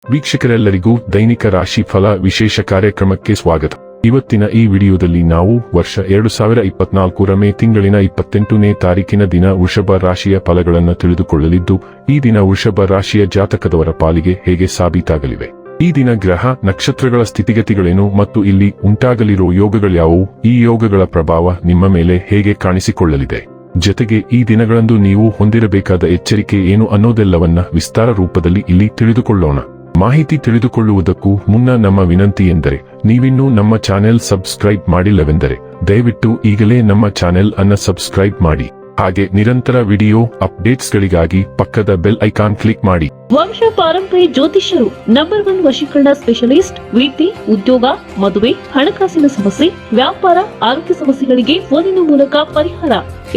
ವೀಕ್ಷಕರೆಲ್ಲರಿಗೂ ದೈನಿಕ ರಾಶಿ ಫಲ ವಿಶೇಷ ಕಾರ್ಯಕ್ರಮಕ್ಕೆ ಸ್ವಾಗತ. ಇವತ್ತಿನ ಈ ವಿಡಿಯೋದಲ್ಲಿ ನಾವು ವರ್ಷ 2024 ಮೇ ತಿಂಗಳಿನ 28ನೇ ತಾರೀಕಿನ ದಿನ ವೃಷಭ ರಾಶಿಯ ಫಲಗಳನ್ನು ತಿಳಿದುಕೊಳ್ಳಲಿದ್ದು, ಈ ದಿನ ವೃಷಭ ರಾಶಿಯ ಜಾತಕದವರ ಪಾಲಿಗೆ ಹೇಗೆ ಸಾಬೀತಾಗಲಿವೆ, ಈ ದಿನ ಗ್ರಹ ನಕ್ಷತ್ರಗಳ ಸ್ಥಿತಿಗತಿಗಳೇನು ಮತ್ತು ಇಲ್ಲಿ ಉಂಟಾಗಲಿರುವ ಯೋಗಗಳ್ಯಾವುವು, ಈ ಯೋಗಗಳ ಪ್ರಭಾವ ನಿಮ್ಮ ಮೇಲೆ ಹೇಗೆ ಕಾಣಿಸಿಕೊಳ್ಳಲಿದೆ, ಜೊತೆಗೆ ಈ ದಿನಗಳಂದು ನೀವು ಹೊಂದಿರಬೇಕಾದ ಎಚ್ಚರಿಕೆ ಏನು ಅನ್ನೋದೆಲ್ಲವನ್ನ ವಿಸ್ತಾರ ರೂಪದಲ್ಲಿ ಇಲ್ಲಿ ತಿಳಿದುಕೊಳ್ಳೋಣ. ಮಾಹಿತಿ ತಿಳಿದುಕೊಳ್ಳುವುದಕ್ಕೂ ಮುನ್ನ ನಮ್ಮ ವಿನಂತಿ ಎಂದರೆ, ನೀವಿನ್ನೂ ನಮ್ಮ ಚಾನೆಲ್ ಸಬ್ಸ್ಕ್ರೈಬ್ ಮಾಡಿಲ್ಲವೆಂದರೆ ದಯವಿಟ್ಟು ಈಗಲೇ ನಮ್ಮ ಚಾನೆಲ್ ಅನ್ನು ಸಬ್ಸ್ಕ್ರೈಬ್ ಮಾಡಿ. ಹಾಗೆ ನಿರಂತರ ವಿಡಿಯೋ ಅಪ್ಡೇಟ್ಸ್ಗಳಿಗಾಗಿ ಪಕ್ಕದ ಬೆಲ್ ಐಕಾನ್ ಕ್ಲಿಕ್ ಮಾಡಿ. ವಂಶ ಪಾರಂಪರ್ಯ ಜ್ಯೋತಿಷ್ಯರು ನಂಬರ್ 1 ವಶೀಕರಣ ಸ್ಪೆಷಲಿಸ್ಟ್. ವೃತ್ತಿ, ಉದ್ಯೋಗ, ಮದುವೆ, ಹಣಕಾಸಿನ ಸಮಸ್ಯೆ, ವ್ಯಾಪಾರ, ಆರೋಗ್ಯ ಸಮಸ್ಯೆಗಳಿಗೆ ಫೋನಿನ ಮೂಲಕ ಪರಿಹಾರ.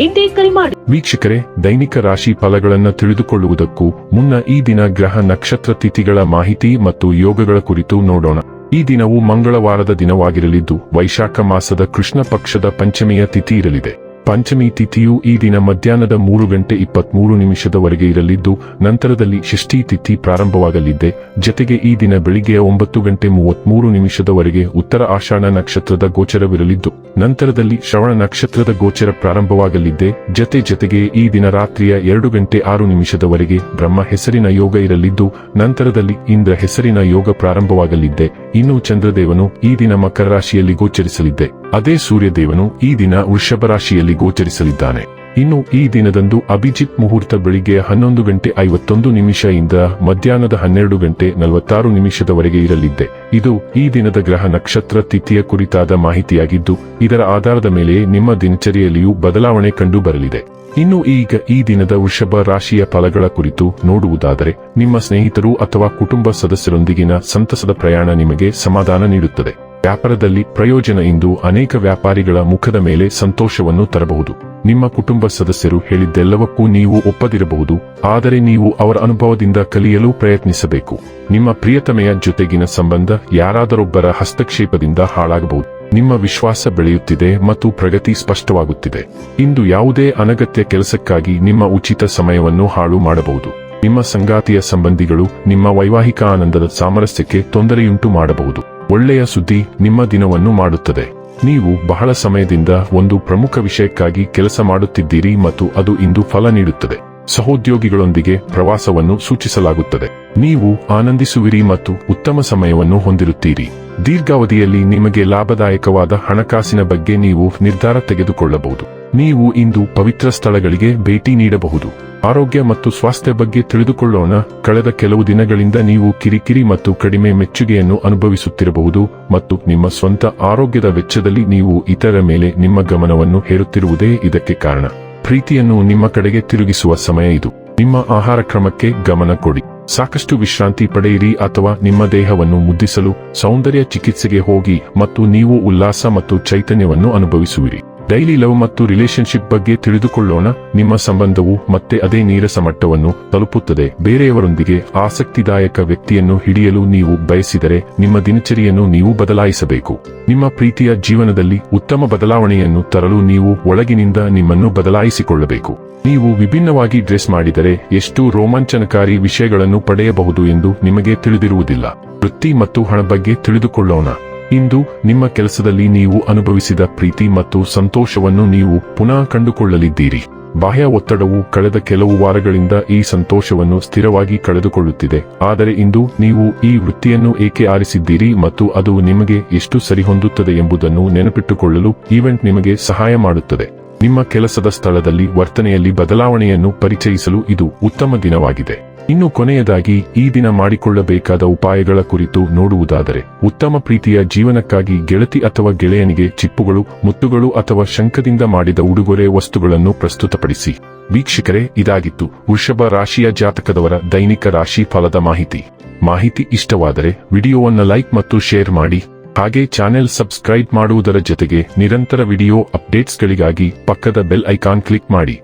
ಇಂದೇ ಕರೆ ಮಾಡಿ. ವೀಕ್ಷಕರೇ, ದೈನಿಕ ರಾಶಿ ಫಲಗಳನ್ನು ತಿಳಿದುಕೊಳ್ಳುವುದಕ್ಕೂ ಮುನ್ನ ಈ ದಿನ ಗ್ರಹ ನಕ್ಷತ್ರ ತಿಥಿಗಳ ಮಾಹಿತಿ ಮತ್ತು ಯೋಗಗಳ ಕುರಿತು ನೋಡೋಣ. ಈ ದಿನವು ಮಂಗಳವಾರದ ದಿನವಾಗಿರಲಿದ್ದು, ವೈಶಾಖ ಮಾಸದ ಕೃಷ್ಣ ಪಕ್ಷದ ಪಂಚಮಿಯ ತಿಥಿ ಇರಲಿದೆ. ಪಂಚಮಿ ತಿಥಿಯು ಈ ದಿನ ಮಧ್ಯಾಹ್ನದ 3:23 ಇರಲಿದ್ದು, ನಂತರದಲ್ಲಿ ಷಷ್ಠಿ ತಿಥಿ ಪ್ರಾರಂಭವಾಗಲಿದೆ. ಜೊತೆಗೆ ಈ ದಿನ ಬೆಳಿಗ್ಗೆ 9:33 ಉತ್ತರ ಆಷಾಢ ನಕ್ಷತ್ರದ ಗೋಚರವಿರಲಿದ್ದು, ನಂತರದಲ್ಲಿ ಶ್ರವಣ ನಕ್ಷತ್ರದ ಗೋಚರ ಪ್ರಾರಂಭವಾಗಲಿದೆ. ಜೊತೆಗೆ ಈ ದಿನ ರಾತ್ರಿಯ 2:06 ಬ್ರಹ್ಮ ಹೆಸರಿನ ಯೋಗ ಇರಲಿದ್ದು, ನಂತರದಲ್ಲಿ ಇಂದ್ರ ಹೆಸರಿನ ಯೋಗ ಪ್ರಾರಂಭವಾಗಲಿದೆ. ಇನ್ನು ಚಂದ್ರದೇವನು ಈ ದಿನ ಮಕರ ರಾಶಿಯಲ್ಲಿ ಗೋಚರಿಸಲಿದೆ. ಅದೇ ಸೂರ್ಯದೇವನು ಈ ದಿನ ವೃಷಭ ರಾಶಿಯಲ್ಲಿ ಗೋಚರಿಸಲಿದ್ದಾನೆ. ಇನ್ನು ಈ ದಿನದಂದು ಅಭಿಜಿತ್ ಮುಹೂರ್ತ ಬೆಳಿಗ್ಗೆ 11:51 ಇಂದ ಮಧ್ಯಾಹ್ನದ 12:46 ಇರಲಿದೆ. ಇದು ಈ ದಿನದ ಗ್ರಹ ನಕ್ಷತ್ರ ತಿಥಿಯ ಕುರಿತಾದ ಮಾಹಿತಿಯಾಗಿದ್ದು, ಇದರ ಆಧಾರದ ಮೇಲೆ ನಿಮ್ಮ ದಿನಚರಿಯಲ್ಲಿಯೂ ಬದಲಾವಣೆ ಕಂಡು ಬರಲಿದೆ. ಇನ್ನು ಈಗ ಈ ದಿನದ ವೃಷಭ ರಾಶಿಯ ಫಲಗಳ ಕುರಿತು ನೋಡುವುದಾದರೆ, ನಿಮ್ಮ ಸ್ನೇಹಿತರು ಅಥವಾ ಕುಟುಂಬ ಸದಸ್ಯರೊಂದಿಗಿನ ಸಂತಸದ ಪ್ರಯಾಣ ನಿಮಗೆ ಸಮಾಧಾನ ನೀಡುತ್ತದೆ. ವ್ಯಾಪಾರದಲ್ಲಿ ಪ್ರಯೋಜನ ಇಂದು ಅನೇಕ ವ್ಯಾಪಾರಿಗಳ ಮುಖದ ಮೇಲೆ ಸಂತೋಷವನ್ನು ತರಬಹುದು. ನಿಮ್ಮ ಕುಟುಂಬ ಸದಸ್ಯರು ಹೇಳಿದ್ದೆಲ್ಲವಕ್ಕೂ ನೀವು ಒಪ್ಪದಿರಬಹುದು, ಆದರೆ ನೀವು ಅವರ ಅನುಭವದಿಂದ ಕಲಿಯಲು ಪ್ರಯತ್ನಿಸಬೇಕು. ನಿಮ್ಮ ಪ್ರಿಯತಮೆಯ ಜೊತೆಗಿನ ಸಂಬಂಧ ಯಾರಾದರೊಬ್ಬರ ಹಸ್ತಕ್ಷೇಪದಿಂದ ಹಾಳಾಗಬಹುದು. ನಿಮ್ಮ ವಿಶ್ವಾಸ ಬೆಳೆಯುತ್ತಿದೆ ಮತ್ತು ಪ್ರಗತಿ ಸ್ಪಷ್ಟವಾಗುತ್ತಿದೆ. ಇಂದು ಯಾವುದೇ ಅನಗತ್ಯ ಕೆಲಸಕ್ಕಾಗಿ ನಿಮ್ಮ ಉಚಿತ ಸಮಯವನ್ನು ಹಾಳು ಮಾಡಬಹುದು. ನಿಮ್ಮ ಸಂಗಾತಿಯ ಸಂಬಂಧಿಗಳು ನಿಮ್ಮ ವೈವಾಹಿಕ ಆನಂದದ ಸಾಮರಸ್ಯಕ್ಕೆ ತೊಂದರೆಯುಂಟು ಮಾಡಬಹುದು. ಒಳ್ಳೆಯ ಸುದ್ದಿ ನಿಮ್ಮ ದಿನವನ್ನು ಮಾಡುತ್ತದೆ. ನೀವು ಬಹಳ ಸಮಯದಿಂದ ಒಂದು ಪ್ರಮುಖ ವಿಷಯಕ್ಕಾಗಿ ಕೆಲಸ ಮಾಡುತ್ತಿದ್ದೀರಿ ಮತ್ತು ಅದು ಇಂದು ಫಲ ನೀಡುತ್ತದೆ. ಸಹೋದ್ಯೋಗಿಗಳೊಂದಿಗೆ ಪ್ರವಾಸವನ್ನು ಸೂಚಿಸಲಾಗುತ್ತದೆ. ನೀವು ಆನಂದಿಸುವಿರಿ ಮತ್ತು ಉತ್ತಮ ಸಮಯವನ್ನು ಹೊಂದಿರುತ್ತೀರಿ. ದೀರ್ಘಾವಧಿಯಲ್ಲಿ ನಿಮಗೆ ಲಾಭದಾಯಕವಾದ ಹಣಕಾಸಿನ ಬಗ್ಗೆ ನೀವು ನಿರ್ಧಾರ ತೆಗೆದುಕೊಳ್ಳಬಹುದು. ನೀವು ಇಂದು ಪವಿತ್ರ ಸ್ಥಳಗಳಿಗೆ ಭೇಟಿ ನೀಡಬಹುದು. ಆರೋಗ್ಯ ಮತ್ತು ಸ್ವಾಸ್ಥ್ಯ ಬಗ್ಗೆ ತಿಳಿದುಕೊಳ್ಳೋಣ. ಕಳೆದ ಕೆಲವು ದಿನಗಳಿಂದ ನೀವು ಕಿರಿಕಿರಿ ಮತ್ತು ಕಡಿಮೆ ಮೆಚ್ಚುಗೆಯನ್ನು ಅನುಭವಿಸುತ್ತಿರಬಹುದು ಮತ್ತು ನಿಮ್ಮ ಸ್ವಂತ ಆರೋಗ್ಯದ ವೆಚ್ಚದಲ್ಲಿ ನೀವು ಇತರರ ಮೇಲೆ ನಿಮ್ಮ ಗಮನವನ್ನು ಹೇರುತ್ತಿರುವುದೇ ಇದಕ್ಕೆ ಕಾರಣ. ಪ್ರೀತಿಯನ್ನು ನಿಮ್ಮ ಕಡೆಗೆ ತಿರುಗಿಸುವ ಸಮಯ ಇದು. ನಿಮ್ಮ ಆಹಾರ ಕ್ರಮಕ್ಕೆ ಗಮನ ಕೊಡಿ. ಸಾಕಷ್ಟು ವಿಶ್ರಾಂತಿ ಪಡೆಯಿರಿ ಅಥವಾ ನಿಮ್ಮ ದೇಹವನ್ನು ಮುದ್ದಿಸಲು ಸೌಂದರ್ಯ ಚಿಕಿತ್ಸೆಗೆ ಹೋಗಿ ಮತ್ತು ನೀವು ಉಲ್ಲಾಸ ಮತ್ತು ಚೈತನ್ಯವನ್ನು ಅನುಭವಿಸುವಿರಿ. ಡೈಲಿ ಲವ್ ಮತ್ತು ರಿಲೇಶನ್ಶಿಪ್ ಬಗ್ಗೆ ತಿಳಿದುಕೊಳ್ಳೋಣ. ನಿಮ್ಮ ಸಂಬಂಧವು ಮತ್ತೆ ಅದೇ ನೀರಸ ಮಟ್ಟವನ್ನು ತಲುಪುತ್ತದೆ. ಬೇರೆಯವರೊಂದಿಗೆ ಆಸಕ್ತಿದಾಯಕ ವ್ಯಕ್ತಿಯನ್ನು ಹಿಡಿಯಲು ನೀವು ಬಯಸಿದರೆ ನಿಮ್ಮ ದಿನಚರಿಯನ್ನು ನೀವು ಬದಲಾಯಿಸಬೇಕು. ನಿಮ್ಮ ಪ್ರೀತಿಯ ಜೀವನದಲ್ಲಿ ಉತ್ತಮ ಬದಲಾವಣೆಯನ್ನು ತರಲು ನೀವು ಒಳಗಿನಿಂದ ನಿಮ್ಮನ್ನು ಬದಲಾಯಿಸಿಕೊಳ್ಳಬೇಕು. ನೀವು ವಿಭಿನ್ನವಾಗಿ ಡ್ರೆಸ್ ಮಾಡಿದರೆ ಎಷ್ಟು ರೋಮಾಂಚನಕಾರಿ ವಿಷಯಗಳನ್ನು ಪಡೆಯಬಹುದು ಎಂದು ನಿಮಗೆ ತಿಳಿದಿರುವುದಿಲ್ಲ. ವೃತ್ತಿ ಮತ್ತು ಹಣ ಬಗ್ಗೆ ತಿಳಿದುಕೊಳ್ಳೋಣ. ಇಂದು ನಿಮ್ಮ ಕೆಲಸದಲ್ಲಿ ನೀವು ಅನುಭವಿಸಿದ ಪ್ರೀತಿ ಮತ್ತು ಸಂತೋಷವನ್ನು ನೀವು ಪುನಃ ಕಂಡುಕೊಳ್ಳಲಿದ್ದೀರಿ. ಬಾಹ್ಯ ಒತ್ತಡವು ಕಳೆದ ಕೆಲವು ವಾರಗಳಿಂದ ಈ ಸಂತೋಷವನ್ನು ಸ್ಥಿರವಾಗಿ ಕಳೆದುಕೊಳ್ಳುತ್ತಿದೆ. ಆದರೆ ಇಂದು ನೀವು ಈ ವೃತ್ತಿಯನ್ನು ಏಕೆ ಆರಿಸಿದ್ದೀರಿ ಮತ್ತು ಅದು ನಿಮಗೆ ಎಷ್ಟು ಸರಿಹೊಂದುತ್ತದೆ ಎಂಬುದನ್ನು ನೆನಪಿಟ್ಟುಕೊಳ್ಳಲು ಈವೆಂಟ್ ನಿಮಗೆ ಸಹಾಯ ಮಾಡುತ್ತದೆ. ನಿಮ್ಮ ಕೆಲಸದ ಸ್ಥಳದಲ್ಲಿ ವರ್ತನೆಯಲ್ಲಿ ಬದಲಾವಣೆಯನ್ನು ಪರಿಚಯಿಸಲು ಇದು ಉತ್ತಮ ದಿನವಾಗಿದೆ. ಇನ್ನು ಕೊನೆಯದಾಗಿ ಈ ದಿನ ಮಾಡಿಕೊಳ್ಳಬೇಕಾದ ಉಪಾಯಗಳ ಕುರಿತು ನೋಡುವುದಾದರೆ, ಉತ್ತಮ ಪ್ರೀತಿಯ ಜೀವನಕ್ಕಾಗಿ ಗೆಳತಿ ಅಥವಾ ಗೆಳೆಯನಿಗೆ ಚಿಪ್ಪುಗಳು, ಮುತ್ತುಗಳು ಅಥವಾ ಶಂಖದಿಂದ ಮಾಡಿದ ಉಡುಗೊರೆ ವಸ್ತುಗಳನ್ನು ಪ್ರಸ್ತುತಪಡಿಸಿ. ವೀಕ್ಷಕರೇ, ಇದಾಗಿತ್ತು ವೃಷಭ ರಾಶಿಯ ಜಾತಕದವರ ದೈನಿಕ ರಾಶಿ ಫಲದ ಮಾಹಿತಿ ಇಷ್ಟವಾದರೆ ವಿಡಿಯೋವನ್ನು ಲೈಕ್ ಮತ್ತು ಶೇರ್ ಮಾಡಿ. ಹಾಗೆ ಚಾನೆಲ್ ಸಬ್ಸ್ಕ್ರೈಬ್ ಮಾಡುವುದರ ಜೊತೆಗೆ ನಿರಂತರ ವಿಡಿಯೋ ಅಪ್ಡೇಟ್ಸ್ಗಳಿಗಾಗಿ ಪಕ್ಕದ ಬೆಲ್ ಐಕಾನ್ ಕ್ಲಿಕ್ ಮಾಡಿ.